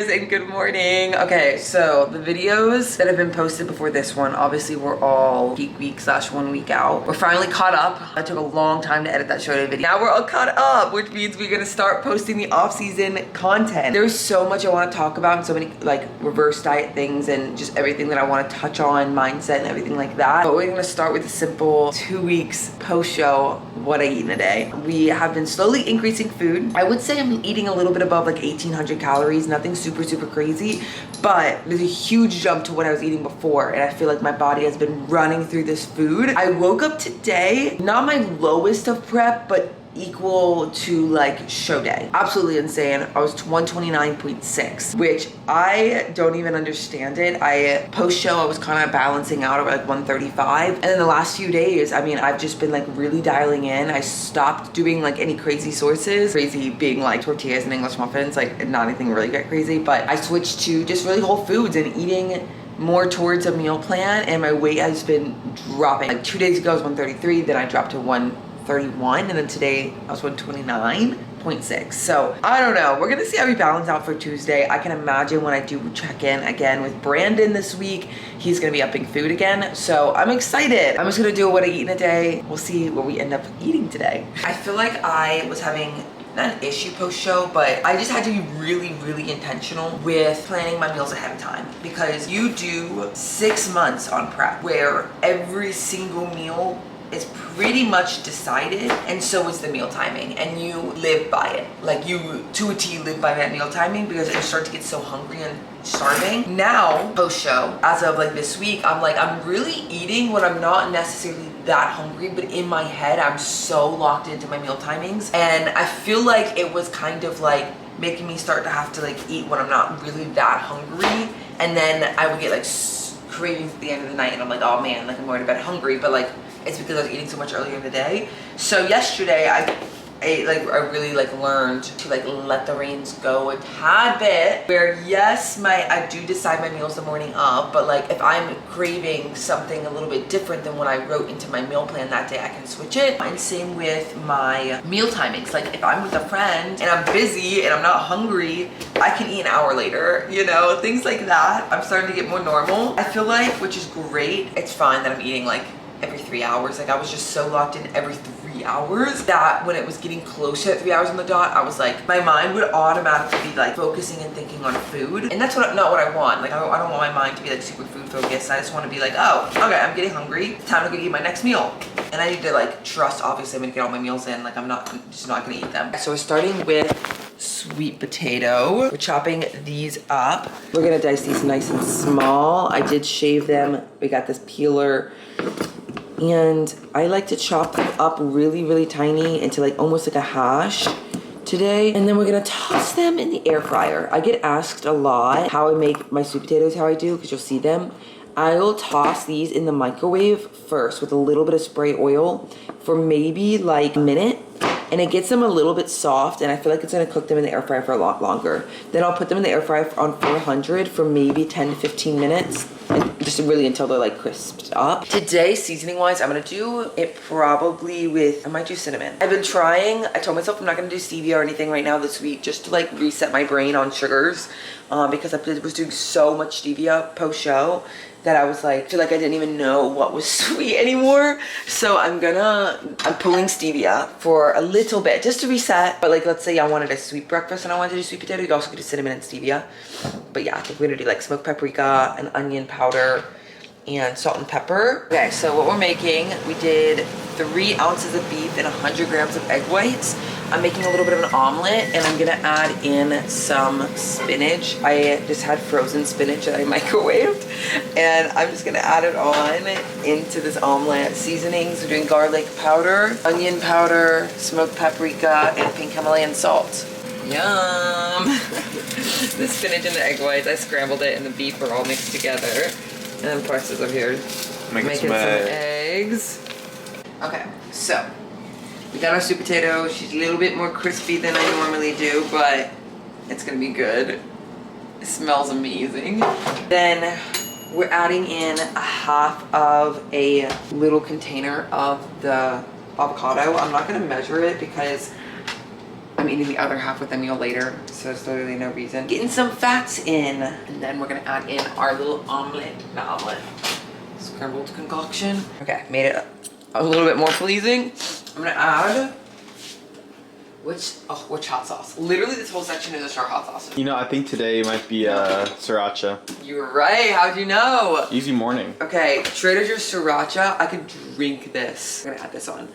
And good morning. Okay, so the videos that have been posted before this one obviously were all peak week / 1 week out. We're finally caught up. It took a long time to edit that show day video. Now we're all caught up, which means we're gonna start posting the off-season content. There's so much I want to talk about and so many like reverse diet things and just everything that I want to touch on, mindset and everything like that. But we're gonna start with a simple 2 weeks post-show what I eat in a day. We have been slowly increasing food. I would say I'm eating a little bit above like 1,800 calories, nothing super crazy, but there's a huge jump to what I was eating before, and I feel like my body has been running through this food. I woke up today, not my lowest of prep, but equal to like show day. Absolutely insane. I was 129.6, which I don't even understand it. Post show I was kind of balancing out at like 135, and then the last few days, I mean, I've just been like really dialing in. I stopped doing like any crazy sources, crazy being like tortillas and English muffins, like not anything really get crazy, but I switched to just really whole foods and eating more towards a meal plan, and my weight has been dropping. Like 2 days ago I was 133, then I dropped to 131, and then today I was 129.6. So I don't know, we're gonna see how we balance out for Tuesday. I can imagine when I do check in again with Brandon this week, he's gonna be upping food again, so I'm excited. I'm just gonna do what I eat in a day. We'll see what we end up eating today. I feel like I was having not an issue post-show, but I just had to be really intentional with planning my meals ahead of time, because you do 6 months on prep where every single meal is pretty much decided, and so is the meal timing, and you live by it. Like you to a T live by that meal timing, because you start to get so hungry and starving. Now post show, as of like this week, I'm really eating when I'm not necessarily that hungry, but in my head I'm so locked into my meal timings, and I feel like it was kind of like making me start to have to like eat when I'm not really that hungry, and then I would get like cravings at the end of the night, and I'm like, oh man, like I'm going to bed hungry, but like it's because I was eating so much earlier in the day. So yesterday I really like learned to like let the reins go a tad bit, where yes, I do decide my meals the morning of, but like if I'm craving something a little bit different than what I wrote into my meal plan that day, I can switch it. And same with my meal timings. Like if I'm with a friend and I'm busy and I'm not hungry, I can eat an hour later, you know, things like that. I'm starting to get more normal, I feel like, which is great. It's fine that I'm eating like every 3 hours. Like I was just so locked in every 3 hours that when it was getting close to 3 hours on the dot, I was like, my mind would automatically be like focusing and thinking on food, and that's not what I want. Like I don't want my mind to be like super food focused. I just want to be like, oh, okay, I'm getting hungry, time to go eat my next meal. And I need to like trust, obviously I'm gonna get all my meals in, like I'm just not gonna eat them. So we're starting with sweet potato. We're chopping these up. We're gonna dice these nice and small. I did shave them. We got this peeler, and I like to chop them up really tiny into like almost like a hash today. And then we're gonna toss them in the air fryer. I get asked a lot how I make my sweet potatoes, how I do, because you'll see them. I will toss these in the microwave first with a little bit of spray oil for maybe like a minute, and it gets them a little bit soft, and I feel like it's gonna cook them in the air fryer for a lot longer. Then I'll put them in the air fryer on 400 for maybe 10 to 15 minutes, and just really until they're like crisped up. Today, seasoning wise, I'm gonna do it probably with, I might do cinnamon. I've been trying, I told myself I'm not gonna do stevia or anything right now this week, just to like reset my brain on sugars, because I was doing so much stevia post show that I was like, I feel like I didn't even know what was sweet anymore. So I'm pulling stevia for a little bit just to reset. But like, let's say I wanted a sweet breakfast and I wanted to do sweet potato, you also could do cinnamon and stevia. But yeah, I think we're gonna do like smoked paprika and onion powder and salt and pepper. Okay, so what we're making, we did 3 ounces of beef and 100 grams of egg whites. I'm making a little bit of an omelet, and I'm gonna add in some spinach. I just had frozen spinach that I microwaved, and I'm just gonna add it on into this omelet. Seasonings, we're doing garlic powder, onion powder, smoked paprika, and pink Himalayan salt. Yum! The spinach and the egg whites, I scrambled it, and the beef are all mixed together. And then Parks is over here making some eggs. Okay, so we got our sweet potato. She's a little bit more crispy than I normally do, but it's gonna be good. It smells amazing. Then we're adding in a half of a little container of the avocado. I'm not gonna measure it because I'm eating the other half with a meal later, so there's literally no reason. Getting some fats in, and then we're gonna add in our little omelet, not omelet, scrambled concoction. Okay, made it a little bit more pleasing. I'm gonna add, which hot sauce? Literally this whole section is just our hot sauce. You know, I think today might be sriracha. You're right, how'd you know? Easy morning. Okay, Trader Joe's sriracha, I could drink this. I'm gonna add this on.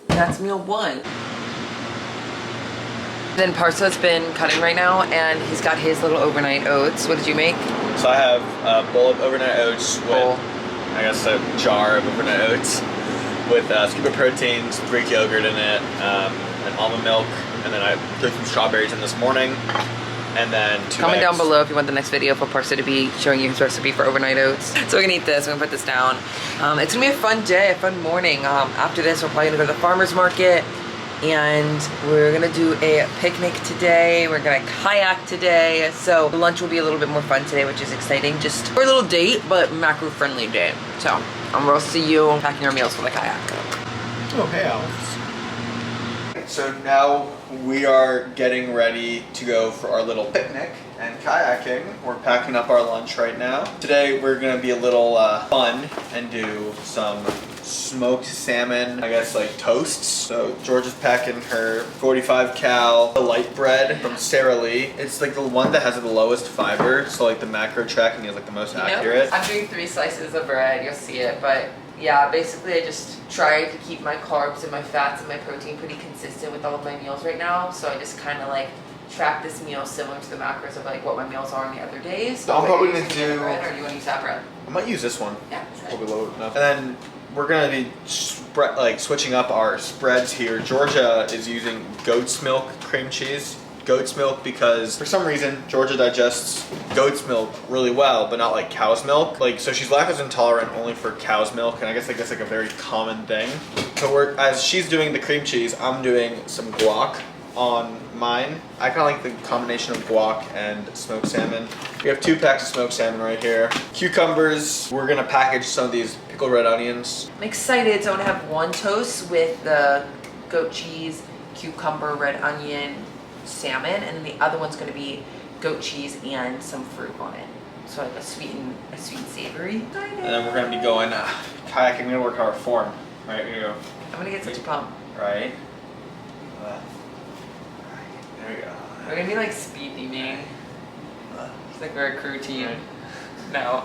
That's meal one. Then Parsa's been cutting right now, and he's got his little overnight oats. What did you make? So I have a bowl of overnight oats with, I guess, a jar of overnight oats with scoop of proteins, Greek yogurt in it, and almond milk, and then I threw some strawberries in this morning, and then 2 Comment eggs. down below if you want the next video for Parsa to be showing you his recipe for overnight oats. So we're gonna eat this, we're gonna put this down. It's gonna be a fun day, a fun morning. After this, we're probably gonna go to the farmer's market, and we're gonna do a picnic today. We're gonna kayak today. So the lunch will be a little bit more fun today, which is exciting. Just for a little date, but macro friendly day. So we'll see you packing our meals for the kayak. Oh, hey, Alex. So now we are getting ready to go for our little picnic and kayaking. We're packing up our lunch right now. Today we're gonna be a little fun and do some smoked salmon, I guess like toasts. So George is packing her 45 cal light bread from Sara Lee. It's like the one that has the lowest fiber, so like the macro tracking is like the most accurate. I'm doing 3 slices of bread, you'll see it, but yeah, basically I just try to keep my carbs and my fats and my protein pretty consistent with all of my meals right now. So I just kind of like track this meal similar to the macros of like what my meals are on the other days. So I'm probably gonna do bread, or do you want to use that bread? I might use this one. Yeah. Probably low enough. And then we're gonna be switching up our spreads here. Georgia is using goat's milk cream cheese. Goat's milk because for some reason Georgia digests goat's milk really well, but not like cow's milk. Like, so she's lactose intolerant only for cow's milk, and I guess like that's like a very common thing. So as she's doing the cream cheese, I'm doing some guac on mine. I kind of like the combination of guac and smoked salmon. We have 2 packs of smoked salmon right here. Cucumbers. We're gonna package some of these pickled red onions. I'm excited. So I'm gonna have one toast with the goat cheese, cucumber, red onion, salmon, and then the other one's gonna be goat cheese and some fruit on it. So like a sweet and savory. And then we're gonna be going kayaking. We're gonna work our form. Right, here we go. I'm gonna get such a pump. Right. There we go. We're gonna be like speed theming. It's like our crew team. No.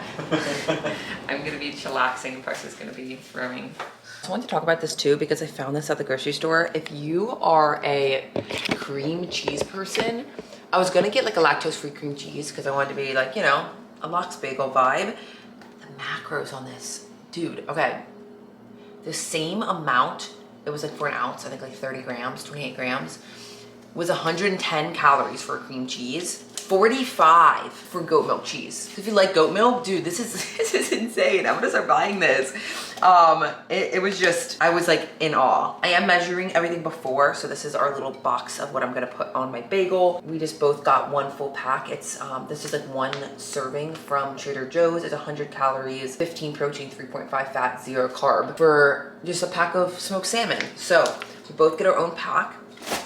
I'm gonna be chillaxing and Parsa's gonna be rowing. I wanted to talk about this too because I found this at the grocery store. If you are a cream cheese person, I was gonna get like a lactose-free cream cheese because I wanted to be like, you know, a Lox Bagel vibe. The macros on this, dude, okay. The same amount, it was like for an ounce, I think like 30 grams, 28 grams, was 110 calories for a cream cheese, 45 for goat milk cheese. If you like goat milk, dude, this is insane. I'm gonna start buying this. It was just, I was like in awe. I am measuring everything before, so this is our little box of what I'm gonna put on my bagel. We just both got 1 full pack. It's this is like 1 serving from Trader Joe's. It's 100 calories, 15 protein, 3.5 fat, 0 carb for just a pack of smoked salmon. So we both get our own pack.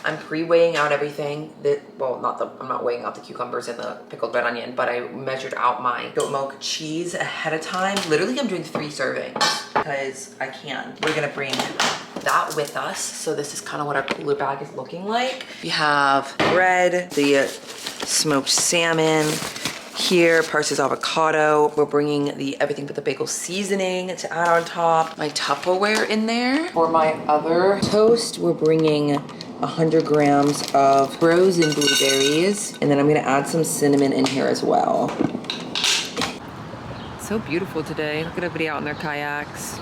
I'm pre-weighing out everything. I'm not weighing out the cucumbers and the pickled red onion, but I measured out my goat milk cheese ahead of time. Literally, I'm doing 3 servings because I can. We're gonna bring that with us. So this is kind of what our cooler bag is looking like. We have bread, the smoked salmon, here, Parsa's avocado. We're bringing the everything but the bagel seasoning to add on top. My Tupperware in there. For my other toast, we're bringing 100 grams of frozen blueberries. And then I'm gonna add some cinnamon in here as well. So beautiful today. Look at everybody out in their kayaks.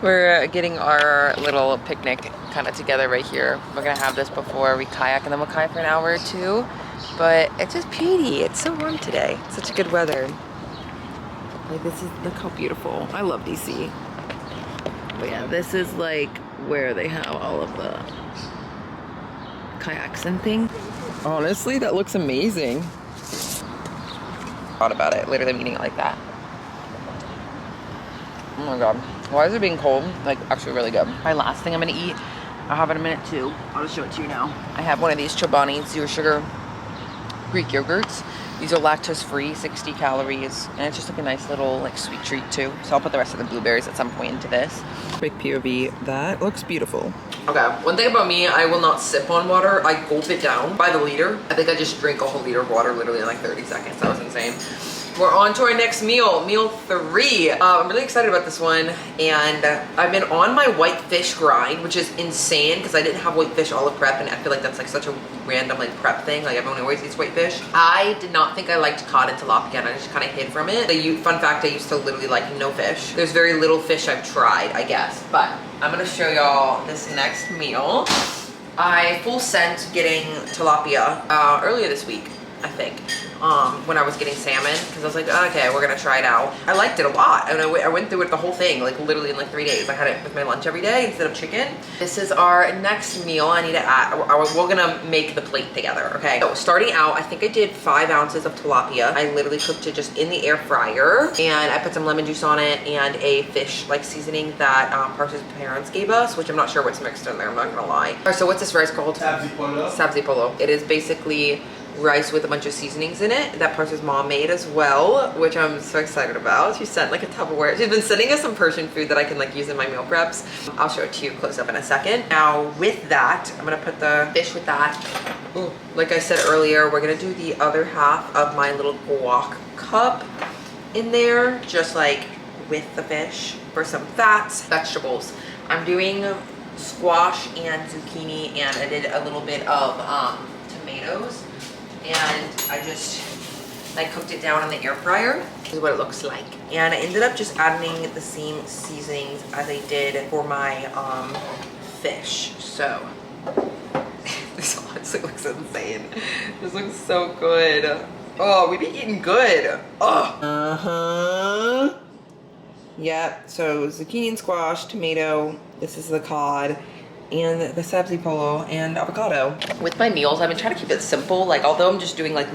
We're getting our little picnic kind of together right here. We're gonna have this before we kayak, and then we'll kayak for an hour or 2. But it's just pretty. It's so warm today. Such a good weather. Like look how beautiful. I love DC. But yeah, this is like where they have all of the kayaks and things. Honestly, that looks amazing. Thought about it, literally eating it like that. Oh my god. Why is it being cold? Like actually really good. My last thing I'm gonna eat I'll have it in a minute too. I'll just show it to you now. I have one of these Chobani zero sugar Greek yogurts. These are lactose free, 60 calories, and it's just like a nice little like sweet treat too. So I'll put the rest of the blueberries at some point into this. Quick POV, that looks beautiful. Okay, one thing about me, I will not sip on water. I gulp it down by the liter. I think I just drink a whole liter of water literally in like 30 seconds. That was insane. We're on to our next meal, meal 3. I'm really excited about this one, and I've been on my white fish grind, which is insane because I didn't have white fish all of prep, and I feel like that's like such a random like prep thing. Like everyone always eats white fish. I did not think I liked cod and tilapia, and I just kind of hid from it. Fun fact, I used to literally like no fish. There's very little fish I've tried, I guess, but I'm gonna show y'all this next meal. I full sent getting tilapia earlier this week, I think, when I was getting salmon, because I was like, oh, okay, we're gonna try it out. I liked it a lot, and I went through it the whole thing, like literally in like 3 days. I had it with my lunch every day instead of chicken. This is our next meal. I need to add, we're gonna make the plate together, okay? So starting out, I think I did 5 ounces of tilapia. I literally cooked it just in the air fryer, and I put some lemon juice on it and a fish like seasoning that Parsa's parents gave us, which I'm not sure what's mixed in there, I'm not gonna lie. All right, so what's this rice called? Sabzi polo. Sabzi polo. It is basically rice with a bunch of seasonings in it that Parsa's mom made as well, which I'm so excited about. She sent like a Tupperware. She's been sending us some Persian food that I can like use in my meal preps. I'll show it to you close up in a second. Now with that, I'm gonna put the fish with that. Ooh, like I said earlier, we're gonna do the other half of my little guac cup in there, just like with the fish for some fats. Vegetables. I'm doing squash and zucchini, and I did a little bit of tomatoes. And I just like cooked it down in the air fryer. This is what it looks like. And I ended up just adding the same seasonings as I did for my fish. So this honestly looks insane. This looks so good. Oh, we be eating good. Oh. Yeah, so zucchini and squash, tomato, this is the cod, and the sabzi polo and avocado. With my meals, I've been trying to keep it simple. Like, although I'm just doing like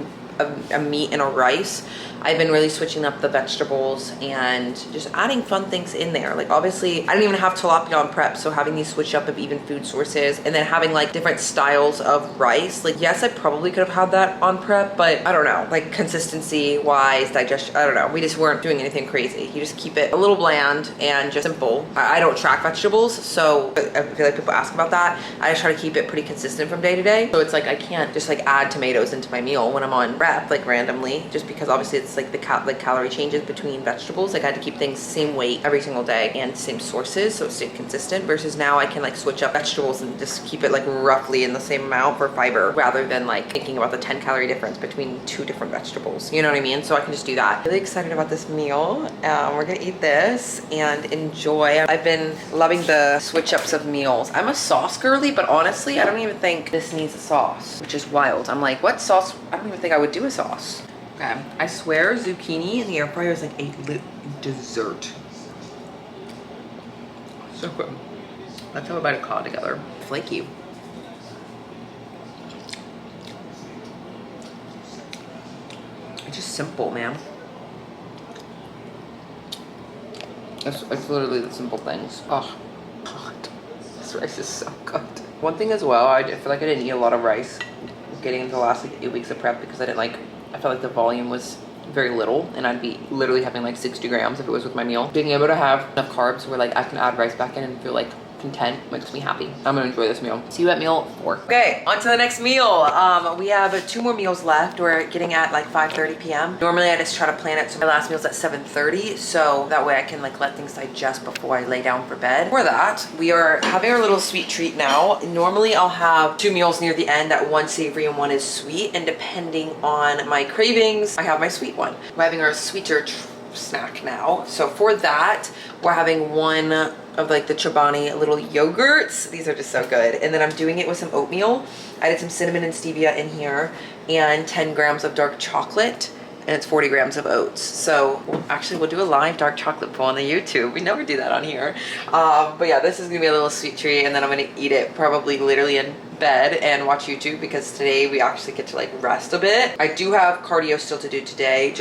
a meat and a rice, I've been really switching up the vegetables and just adding fun things in there. Like obviously I didn't even have tilapia on prep, so having these switch up of even food sources and then having like different styles of rice. Like yes, I probably could have had that on prep, but I don't know, like consistency wise, digestion, I don't know. We just weren't doing anything crazy. You just keep it a little bland and just simple. I don't track vegetables, so I feel like people ask about that. I just try to keep it pretty consistent from day to day. So it's like I can't just like add tomatoes into my meal when I'm on prep like randomly, just because obviously it's like the calorie changes between vegetables. Like I had to keep things same weight every single day and same sources, so it stayed consistent, versus now I can like switch up vegetables and just keep it like roughly in the same amount for fiber, rather than like thinking about the 10 calorie difference between 2 different vegetables, you know what I mean? So I can just do that. Really excited about this meal. We're gonna eat this and enjoy. I've been loving the switch ups of meals. I'm a sauce girly, but honestly I don't even think this needs a sauce, which is wild. I'm like, what sauce? I don't even think I would do a sauce. Okay, I swear zucchini in the air fryer is like a dessert. So good. Let's have a bite of cod together. Flaky. It's just simple, man. It's literally the simple things. Oh, God. This rice is so good. One thing as well, I feel like I didn't eat a lot of rice getting into the last like 8 weeks of prep, because I felt like the volume was very little, and I'd be literally having like 60 grams if it was with my meal. Being able to have enough carbs where like I can add rice back in and feel like content makes me happy. I'm gonna enjoy this meal. See you at meal 4. Okay, on to the next meal. We have 2 more meals left. We're getting at like 5:30 p.m. Normally I just try to plan it so my last meal's at 7:30, so that way I can like let things digest before I lay down for bed. For that, we are having our little sweet treat now. Normally I'll have 2 meals near the end, that one savory and one is sweet, and depending on my cravings, I have my sweet one. We're having our sweeter snack now. So for that, we're having one of like the Chobani little yogurts. These are just so good. And then I'm doing it with some oatmeal. I did some cinnamon and stevia in here and 10 grams of dark chocolate, and it's 40 grams of oats. So we'll do a live dark chocolate bowl on the YouTube. We never do that on here. But yeah, this is gonna be a little sweet treat, and then I'm gonna eat it probably literally in bed and watch YouTube, because today we actually get to like rest a bit. I do have cardio still to do today.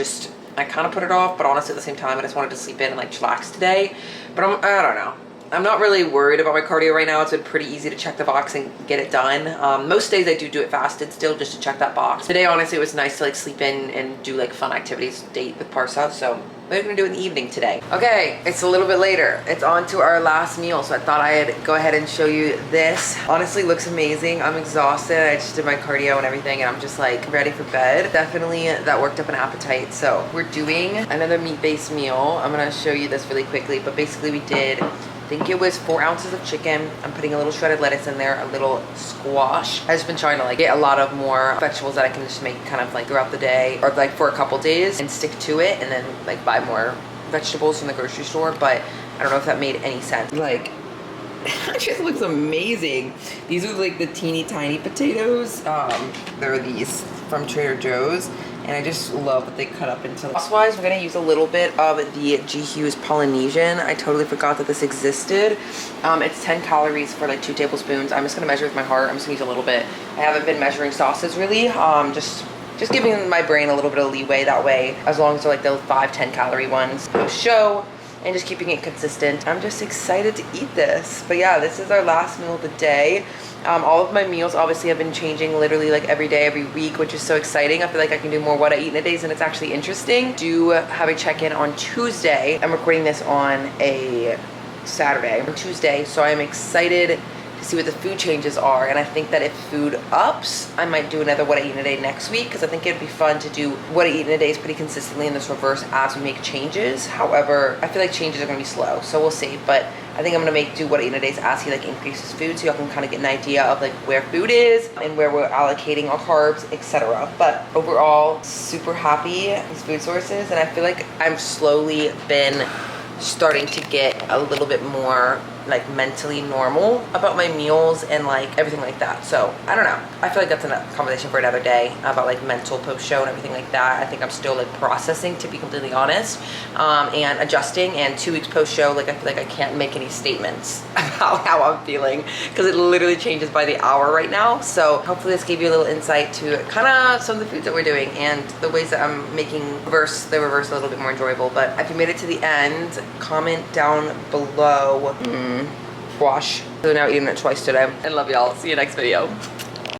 I kind of put it off, but honestly at the same time I just wanted to sleep in and like chillax today. But I don't know. I'm not really worried about my cardio right now. It's been pretty easy to check the box and get it done. Most days I do it fasted still just to check that box. Today, honestly, it was nice to like sleep in and do like fun activities date with Parsa. So we're gonna do it in the evening today. Okay, it's a little bit later. It's on to our last meal. So I thought I'd go ahead and show you this. Honestly, looks amazing. I'm exhausted. I just did my cardio and everything and I'm just like ready for bed. Definitely that worked up an appetite. So we're doing another meat-based meal. I'm gonna show you this really quickly, but basically we did, I think it was 4 ounces of chicken. I'm putting a little shredded lettuce in there, a little squash. I've just been trying to like get a lot of more vegetables that I can just make kind of like throughout the day or like for a couple days and stick to it and then like buy more vegetables from the grocery store. But I don't know if that made any sense. Like, it just looks amazing. These are like the teeny tiny potatoes. They're these from Trader Joe's. And I just love that they cut up into. Sauce-wise, we're gonna use a little bit of the G Hughes Polynesian. I totally forgot that this existed. It's 10 calories for like 2 tablespoons. I'm just gonna measure with my heart. I'm just gonna use a little bit. I haven't been measuring sauces really. Just giving my brain a little bit of leeway that way, as long as they're like those 5-10 calorie ones post show, and just keeping it consistent. I'm just excited to eat this. But yeah, this is our last meal of the day. All of my meals obviously have been changing literally like every day, every week, which is so exciting. I feel like I can do more what I eat in a day, and it's actually interesting. Do have a check-in on Tuesday. I'm recording this on a Saturday, on Tuesday, so I'm excited to see what the food changes are. And I think that if food ups, I might do another what I eat in a day next week, because I think it'd be fun to do what I eat in a day pretty consistently in this reverse as we make changes. However, I feel like changes are gonna be slow, so we'll see. But I think I'm gonna do what I eat in a day as he like increases food, so y'all can kind of get an idea of like where food is and where we're allocating our carbs, etc. But overall, super happy with these food sources, and I feel like I'm slowly been starting to get a little bit more like mentally normal about my meals and like everything like that. So I don't know, I feel like that's a conversation for another day about like mental post show and everything like that. I think I'm still like processing, to be completely honest, and adjusting. And 2 weeks post show, like I feel like I can't make any statements about how I'm feeling because it literally changes by the hour right now. So hopefully this gave you a little insight to kind of some of the foods that we're doing and the ways that I'm making the reverse a little bit more enjoyable. But if you made it to the end, comment down below. Wash. So now eating it twice today. I love y'all. See you next video.